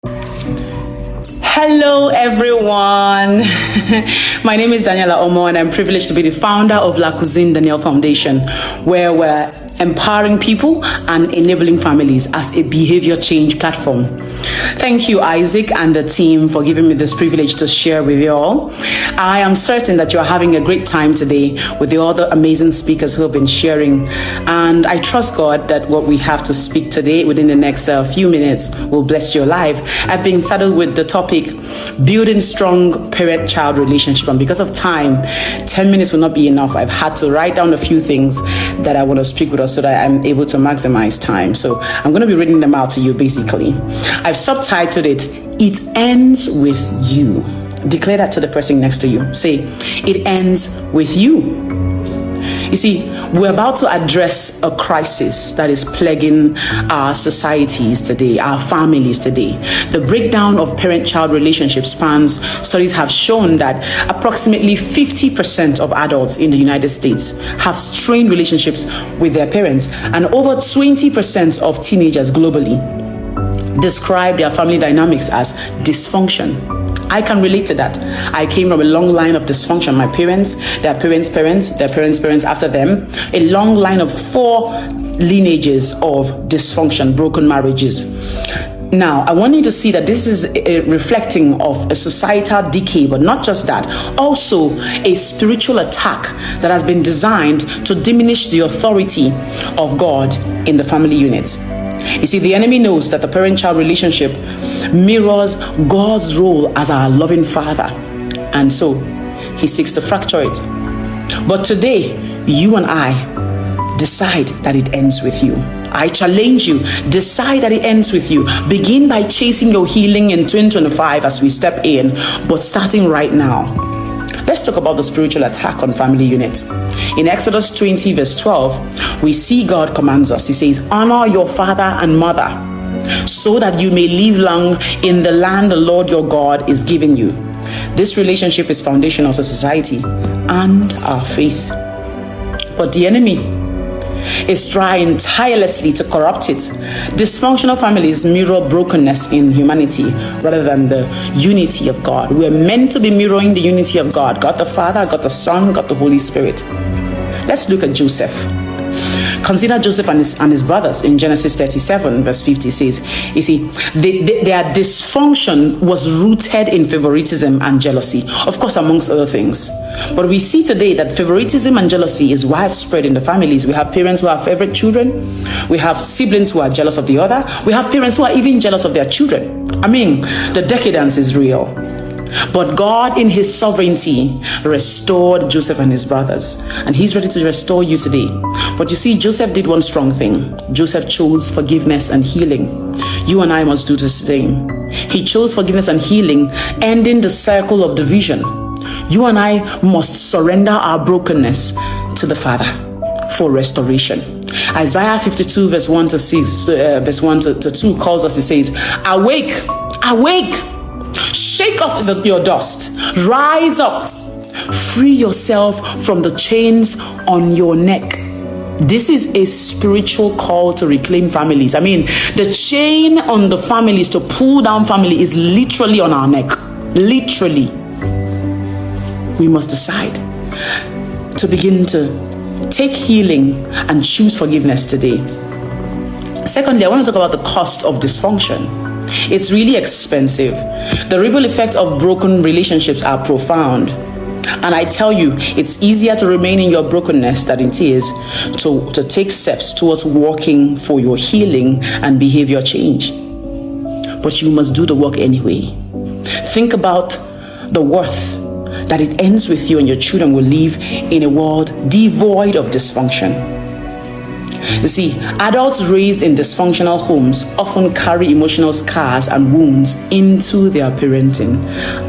Hello, everyone. My name is Daniella Omor, and I'm privileged to be the founder of La Cuisine Danielle Foundation, where we're empowering people and enabling families as a behavior change platform. Thank you, Isaac and the team, for giving me this privilege to share with you all. I am certain that you're having a great time today with the other amazing speakers who have been sharing. And I trust God that what we have to speak today within the next few minutes will bless your life. I've been saddled with the topic, building strong parent-child relationship. And because of time, 10 minutes will not be enough. I've had to write down a few things that I want to speak with us so that I'm able to maximize time. So I'm going to be reading them out to you, basically. I've subtitled it, It Ends With You. Declare that to the person next to you. Say, it ends with you. You see, we're about to address a crisis that is plaguing our societies today, our families today. The breakdown of parent-child relationships spans. Studies have shown that approximately 50% of adults in the United States have strained relationships with their parents, and over 20% of teenagers globally describe their family dynamics as dysfunction. I can relate to that. I came from a long line of dysfunction. My parents, their parents' parents, their parents' parents after them. A long line of 4 lineages of dysfunction, broken marriages. Now, I want you to see that this is reflecting of a societal decay, but not just that, also a spiritual attack that has been designed to diminish the authority of God in the family unit. You see, the enemy knows that the parent-child relationship mirrors God's role as our loving father, and so he seeks to fracture it. But today, you and I decide that it ends with you. I challenge you, decide that it ends with you. Begin by chasing your healing in 2025 as we step in, but starting right now. Let's talk about the spiritual attack on family units. In Exodus 20 verse 12, we see God commands us. He says, honor your father and mother so that you may live long in the land the Lord your God is giving you. This relationship is foundational to society and our faith. But the enemy is trying tirelessly to corrupt it. Dysfunctional families mirror brokenness in humanity rather than the unity of God. We're meant to be mirroring the unity of God. God the Father, God the Son, God the Holy Spirit. Let's look at Joseph. Consider Joseph and his brothers in Genesis 37 verse 50 says, you see, their dysfunction was rooted in favoritism and jealousy, of course, amongst other things. But we see today that favoritism and jealousy is widespread in the families. We have parents who have favorite children. We have siblings who are jealous of the other. We have parents who are even jealous of their children. I mean, the decadence is real. But God, in his sovereignty, restored Joseph and his brothers, and he's ready to restore you today. But you see, Joseph did one strong thing. Joseph chose forgiveness and healing. You and I must do the same. He chose forgiveness and healing, ending the circle of division. You and I must surrender our brokenness to the Father for restoration. Isaiah 52 verse 1 to 6, verse 1 to 2 calls us. It says, awake, awake, shake off your dust, rise up, free yourself from the chains on your neck. This is a spiritual call to reclaim families. I mean, the chain on the families to pull down family is literally on our neck. Literally. We must decide to begin to take healing and choose forgiveness today. Secondly, I want to talk about the cost of dysfunction. It's really expensive. The ripple effect of broken relationships are profound. And I tell you, it's easier to remain in your brokenness than it is to take steps towards working for your healing and behavior change. But you must do the work anyway. Think about the worth that it ends with you and your children will live in a world devoid of dysfunction. You see, adults raised in dysfunctional homes often carry emotional scars and wounds into their parenting.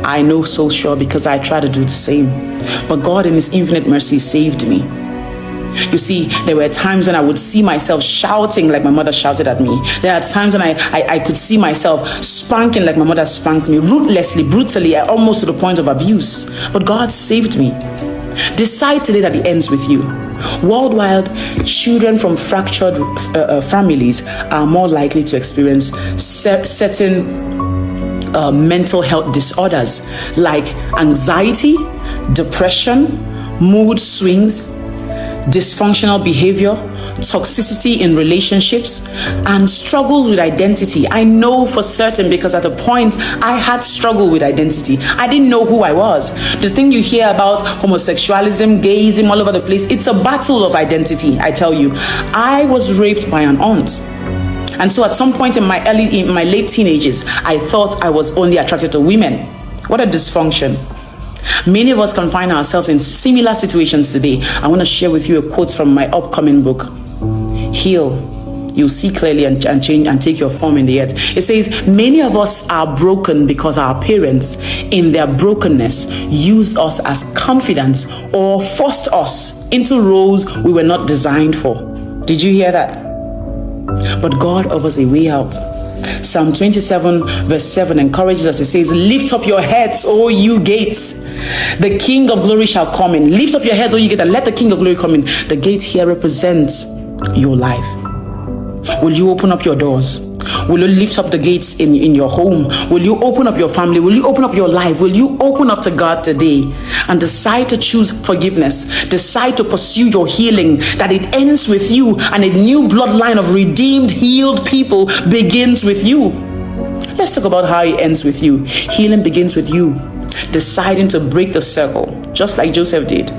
I know so sure because I try to do the same. But God in his infinite mercy saved me. You see, there were times when I would see myself shouting like my mother shouted at me. There are times when I could see myself spanking like my mother spanked me, ruthlessly, brutally, almost to the point of abuse. But God saved me. Decide today that it ends with you. Worldwide, children from fractured families are more likely to experience certain mental health disorders like anxiety, depression, mood swings, dysfunctional behavior, toxicity in relationships, and struggles with identity. I know for certain because at a point I had struggled with identity. I didn't know who I was. The thing you hear about homosexualism, gayism all over the place, it's a battle of identity, I tell you. I was raped by an aunt. And so at some point in my late teenagers, I thought I was only attracted to women. What a dysfunction. Many of us can find ourselves in similar situations today. I want to share with you a quote from my upcoming book, Heal. You'll see clearly and change and take your form in the earth. It says, many of us are broken because our parents, in their brokenness, used us as confidants or forced us into roles we were not designed for. Did you hear that? But God offers a way out. Psalm 27 verse 7 encourages us. It says, lift up your heads, O you gates. The King of glory shall come in. Lift up your heads, O you gates, and let the King of glory come in. The gate here represents your life. Will you open up your doors? Will you lift up the gates in your home? Will you open up your family? Will you open up your life? Will you open up to God today and decide to choose forgiveness? Decide to pursue your healing, that it ends with you and a new bloodline of redeemed, healed people begins with you. Let's talk about how it ends with you. Healing begins with you deciding to break the circle, just like Joseph did.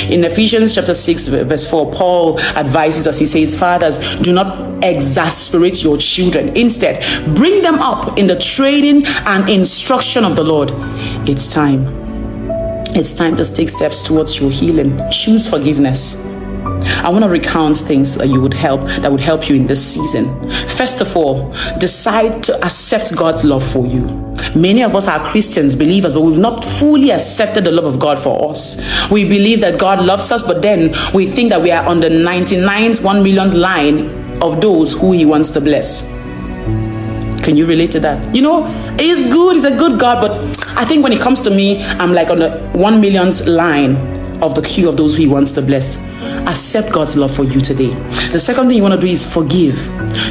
In Ephesians chapter 6 verse 4, Paul advises us. He says, fathers, do not exasperate your children. Instead, bring them up in the training and instruction of the Lord. It's time. It's time to take steps towards your healing. Choose forgiveness. I want to recount things that would help you in this season. First of all, decide to accept God's love for you. Many of us are Christians, believers, but we've not fully accepted the love of God for us. We believe that God loves us, but then we think that we are on the 99th 1 millionth line of those who he wants to bless. Can you relate to that? You know, he's good, he's a good God, but I think when it comes to me, I'm like on the 1 millionth line of the queue of those who he wants to bless. Accept God's love for you today. The second thing you want to do is forgive.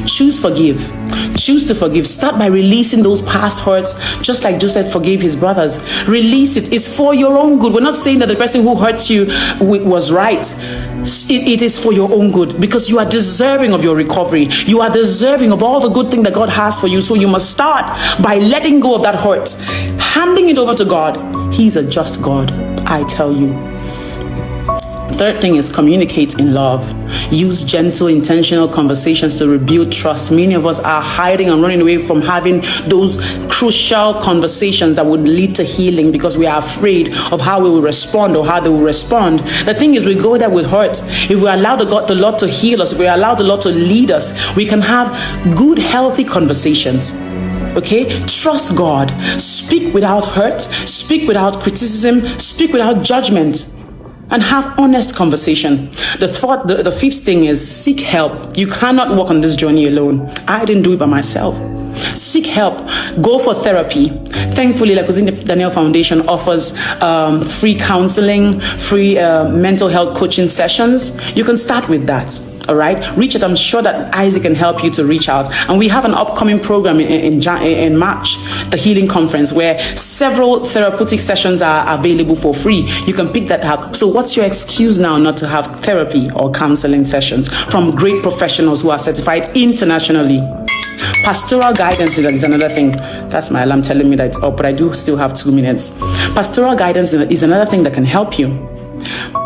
Choose to forgive. Start by releasing those past hurts, just like Joseph forgave his brothers. Release it. It's for your own good. We're not saying that the person who hurt you was right. It is for your own good, because you are deserving of your recovery. You are deserving of all the good thing that God has for you. So you must start by letting go of that hurt, handing it over to God. He's a just God, I tell you. Third thing is communicate in love. Use gentle, intentional conversations to rebuild trust. Many of us are hiding and running away from having those crucial conversations that would lead to healing because we are afraid of how we will respond or how they will respond. The thing is, we go there with hurt. If we allow the Lord to heal us, if we allow the Lord to lead us, we can have good, healthy conversations. Okay, trust God. Speak without hurt. Speak without criticism. Speak without judgment. And have honest conversation. The fifth thing is seek help. You cannot walk on this journey alone. I didn't do it by myself. Seek help. Go for therapy. Thankfully, Lacusin Danielle Foundation offers free counseling, free mental health coaching sessions. You can start with that. All right, reach out. I'm sure that Isaac can help you to reach out. And we have an upcoming program in March, the Healing Conference, where several therapeutic sessions are available for free. You can pick that up. So what's your excuse now not to have therapy or counseling sessions from great professionals who are certified internationally? Pastoral guidance is another thing. That's my alarm telling me that it's up, but I do still have 2 minutes. Pastoral guidance is another thing that can help you.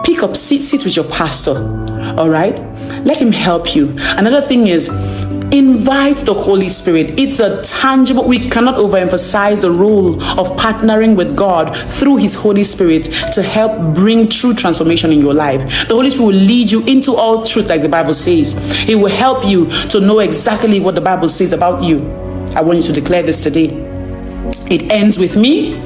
Pick up, sit with your pastor. All right, let him help you. Another thing is invite the Holy Spirit. It's a tangible, we cannot overemphasize the role of partnering with God through his Holy Spirit to help bring true transformation in your life. The Holy Spirit will lead you into all truth, like the Bible says. It will help you to know exactly what the Bible says about you. I want you to declare this today. It ends with me.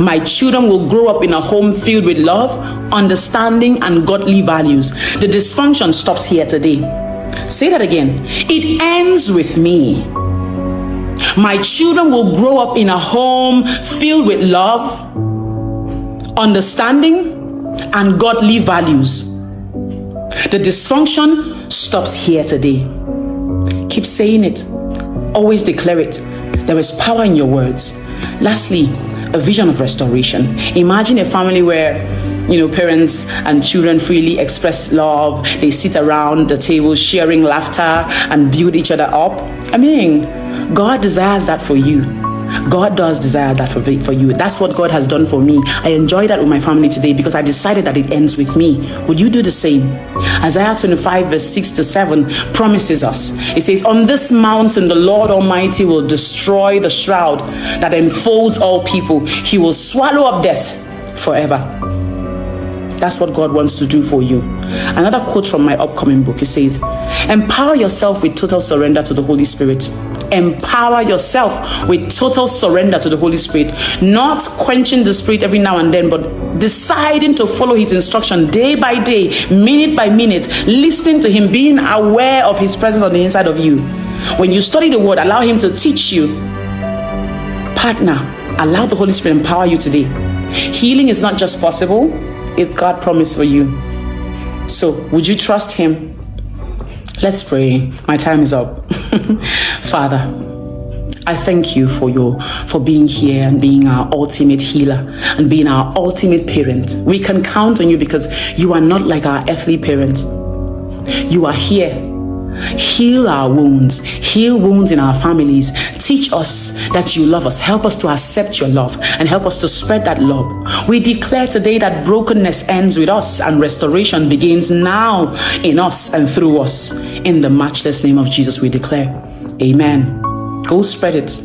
My children will grow up in a home filled with love, understanding, and godly values. The dysfunction stops here today. Say that again. It ends with me. My children will grow up in a home filled with love, understanding, and godly values. The dysfunction stops here today. Keep saying it. Always declare it. There is power in your words. Lastly, a vision of restoration. Imagine a family where, parents and children freely express love. They sit around the table sharing laughter and build each other up. God desires that for you. God does desire that for you. That's what God has done for me. I enjoy that with my family today because I decided that it ends with me. Would you do the same? Isaiah 25 verse 6-7 promises us. It says, on this mountain, the Lord Almighty will destroy the shroud that enfolds all people. He will swallow up death forever. That's what God wants to do for you. Another quote from my upcoming book, it says, empower yourself with total surrender to the Holy Spirit. Empower yourself with total surrender to the Holy Spirit. Not quenching the Spirit every now and then, but deciding to follow His instruction day by day, minute by minute, listening to Him, being aware of His presence on the inside of you. When you study the Word, allow Him to teach you. Partner, allow the Holy Spirit empower you today. Healing is not just possible, it's God's promise for you. So, would you trust Him? Let's pray. My time is up. Father, I thank you for being here and being our ultimate healer and being our ultimate parent. We can count on you because you are not like our earthly parents. You are here. Heal our wounds. Heal wounds in our families. Teach us that you love us. Help us to accept your love and help us to spread that love. We declare today that brokenness ends with us and restoration begins now in us and through us. In the matchless name of Jesus, we declare. Amen. Go spread it.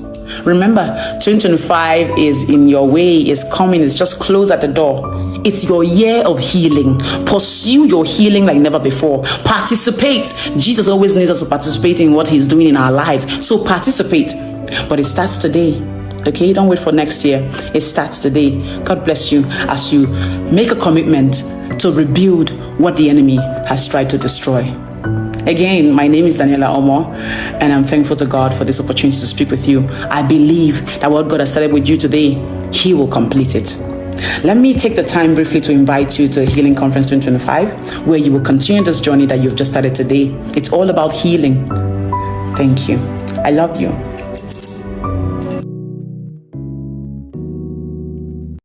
Remember, 2025 is in your way, is coming, it's just close at the door. It's your year of healing. Pursue your healing like never before. Participate. Jesus always needs us to participate in what He's doing in our lives. So participate. But it starts today. Okay? Don't wait for next year. It starts today. God bless you as you make a commitment to rebuild what the enemy has tried to destroy. Again, my name is Daniella Omor, and I'm thankful to God for this opportunity to speak with you. I believe that what God has started with you today, He will complete it. Let me take the time briefly to invite you to Healing Conference 2025, where you will continue this journey that you've just started today. It's all about healing. Thank you. I love you.